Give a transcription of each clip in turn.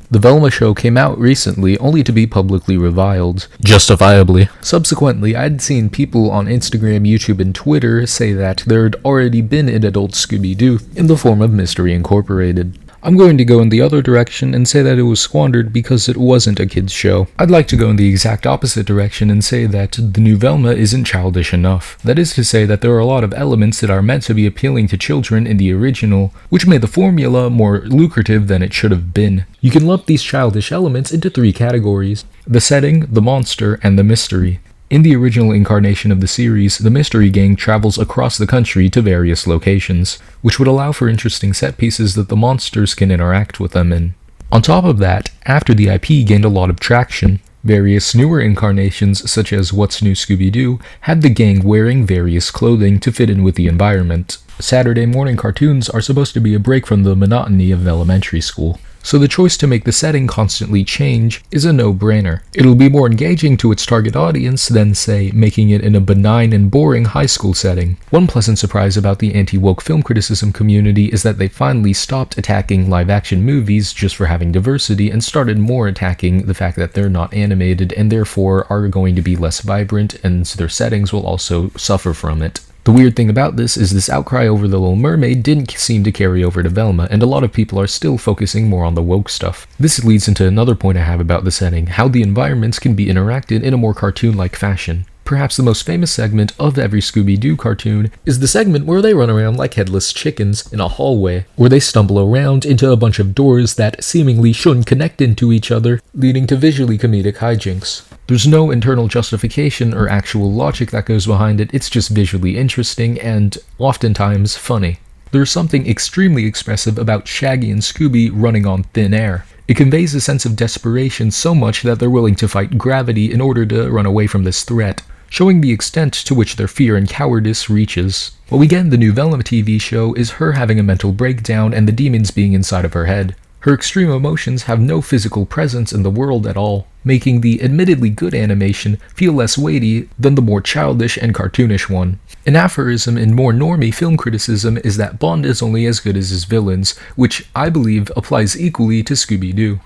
The Velma show came out recently only to be publicly reviled, justifiably. Subsequently, I'd seen people on Instagram, YouTube, and Twitter say that there had already been an adult Scooby-Doo in the form of Mystery Incorporated. I'm going to go in the other direction and say that it was squandered because it wasn't a kid's show. I'd like to go in the exact opposite direction and say that the new Velma isn't childish enough. That is to say that there are a lot of elements that are meant to be appealing to children in the original, which made the formula more lucrative than it should have been. You can lump these childish elements into 3 categories: the setting, the monster, and the mystery. In the original incarnation of the series, the Mystery Gang travels across the country to various locations, which would allow for interesting set pieces that the monsters can interact with them in. On top of that, after the IP gained a lot of traction, various newer incarnations such as What's New Scooby-Doo had the gang wearing various clothing to fit in with the environment. Saturday morning cartoons are supposed to be a break from the monotony of elementary school, so the choice to make the setting constantly change is a no-brainer. It'll be more engaging to its target audience than, say, making it in a benign and boring high school setting. One pleasant surprise about the anti-woke film criticism community is that they finally stopped attacking live-action movies just for having diversity and started more attacking the fact that they're not animated and therefore are going to be less vibrant, and their settings will also suffer from it. The weird thing about this outcry over The Little Mermaid didn't seem to carry over to Velma, and a lot of people are still focusing more on the woke stuff. This leads into another point I have about the setting: how the environments can be interacted in a more cartoon-like fashion. Perhaps the most famous segment of every Scooby-Doo cartoon is the segment where they run around like headless chickens in a hallway, where they stumble around into a bunch of doors that seemingly shouldn't connect into each other, leading to visually comedic hijinks. There's no internal justification or actual logic that goes behind it, it's just visually interesting and, oftentimes, funny. There's something extremely expressive about Shaggy and Scooby running on thin air. It conveys a sense of desperation so much that they're willing to fight gravity in order to run away from this threat, showing the extent to which their fear and cowardice reaches. What we get in the new Velma TV show is her having a mental breakdown and the demons being inside of her head. Her extreme emotions have no physical presence in the world at all, making the admittedly good animation feel less weighty than the more childish and cartoonish one. An aphorism in more normie film criticism is that Bond is only as good as his villains, which I believe applies equally to Scooby-Doo.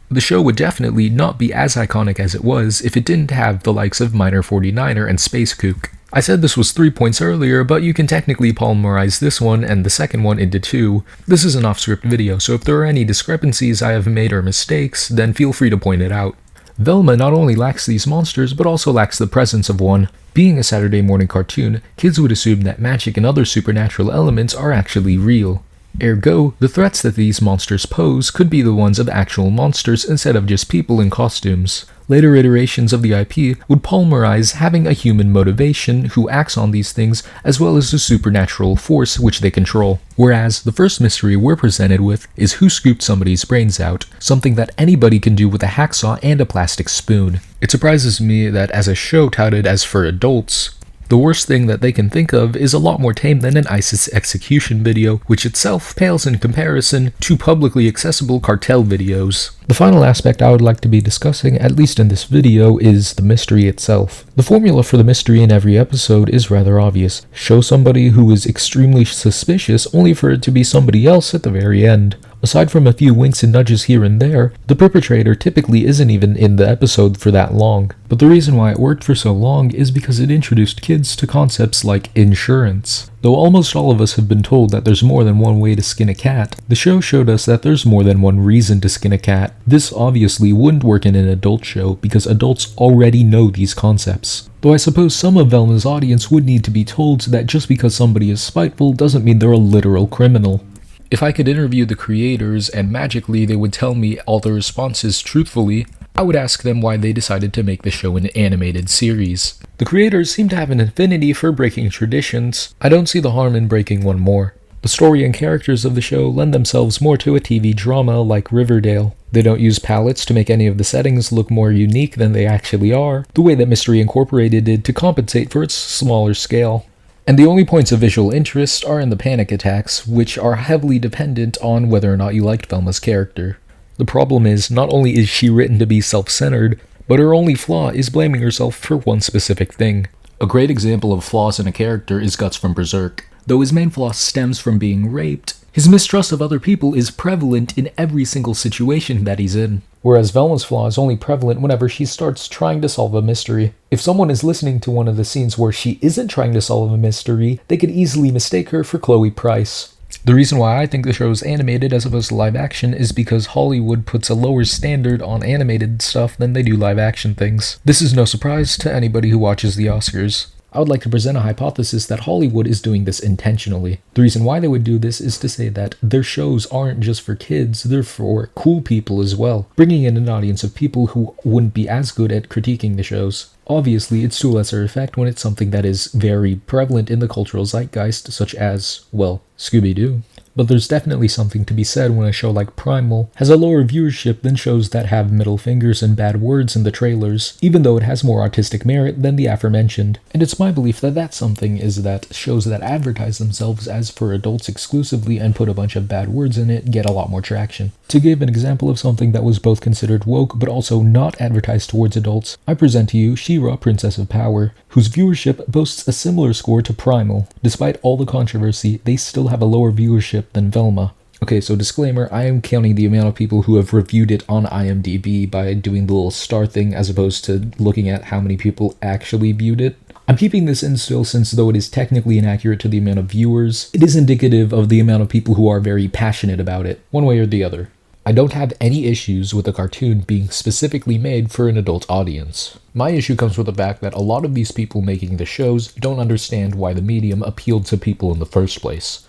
The show would definitely not be as iconic as it was if it didn't have the likes of Miner 49er and Space Kook. I said this was 3 points earlier, but you can technically polymerize this one and the second one into 2. This is an off-script video, so if there are any discrepancies I have made or mistakes, then feel free to point it out. Velma not only lacks these monsters, but also lacks the presence of one. Being a Saturday morning cartoon, kids would assume that magic and other supernatural elements are actually real. Ergo, the threats that these monsters pose could be the ones of actual monsters instead of just people in costumes. Later iterations of the IP would polymerize having a human motivation who acts on these things, as well as a supernatural force which they control. Whereas, the first mystery we're presented with is who scooped somebody's brains out, something that anybody can do with a hacksaw and a plastic spoon. It surprises me that as a show touted as for adults, the worst thing that they can think of is a lot more tame than an ISIS execution video, which itself pales in comparison to publicly accessible cartel videos. The final aspect I would like to be discussing, at least in this video, is the mystery itself. The formula for the mystery in every episode is rather obvious. Show somebody who is extremely suspicious only for it to be somebody else at the very end. Aside from a few winks and nudges here and there, the perpetrator typically isn't even in the episode for that long. But the reason why it worked for so long is because it introduced kids to concepts like insurance. Though almost all of us have been told that there's more than one way to skin a cat, the show showed us that there's more than one reason to skin a cat. This obviously wouldn't work in an adult show because adults already know these concepts. Though I suppose some of Velma's audience would need to be told that just because somebody is spiteful doesn't mean they're a literal criminal. If I could interview the creators and magically they would tell me all the responses truthfully, I would ask them why they decided to make the show an animated series. The creators seem to have an affinity for breaking traditions. I don't see the harm in breaking one more. The story and characters of the show lend themselves more to a TV drama like Riverdale. They don't use palettes to make any of the settings look more unique than they actually are, the way that Mystery Incorporated did to compensate for its smaller scale. And the only points of visual interest are in the panic attacks, which are heavily dependent on whether or not you liked Velma's character. The problem is, not only is she written to be self-centered, but her only flaw is blaming herself for one specific thing. A great example of flaws in a character is Guts from Berserk. Though his main flaw stems from being raped, his mistrust of other people is prevalent in every single situation that he's in. Whereas Velma's flaw is only prevalent whenever she starts trying to solve a mystery. If someone is listening to one of the scenes where she isn't trying to solve a mystery, they could easily mistake her for Chloe Price. The reason why I think the show is animated as opposed to live action is because Hollywood puts a lower standard on animated stuff than they do live action things. This is no surprise to anybody who watches the Oscars. I would like to present a hypothesis that Hollywood is doing this intentionally. The reason why they would do this is to say that their shows aren't just for kids, they're for cool people as well, bringing in an audience of people who wouldn't be as good at critiquing the shows. Obviously, it's to a lesser effect when it's something that is very prevalent in the cultural zeitgeist, such as, well, Scooby-Doo. But there's definitely something to be said when a show like Primal has a lower viewership than shows that have middle fingers and bad words in the trailers, even though it has more artistic merit than the aforementioned. And it's my belief that that's something is that shows that advertise themselves as for adults exclusively and put a bunch of bad words in it get a lot more traction. To give an example of something that was both considered woke but also not advertised towards adults, I present to you She-Ra, Princess of Power, whose viewership boasts a similar score to Primal. Despite all the controversy, they still have a lower viewership than Velma. Okay, so disclaimer, I am counting the amount of people who have reviewed it on IMDb by doing the little star thing as opposed to looking at how many people actually viewed it. I'm keeping this in still since though it is technically inaccurate to the amount of viewers, it is indicative of the amount of people who are very passionate about it, one way or the other. I don't have any issues with a cartoon being specifically made for an adult audience. My issue comes with the fact that a lot of these people making the shows don't understand why the medium appealed to people in the first place.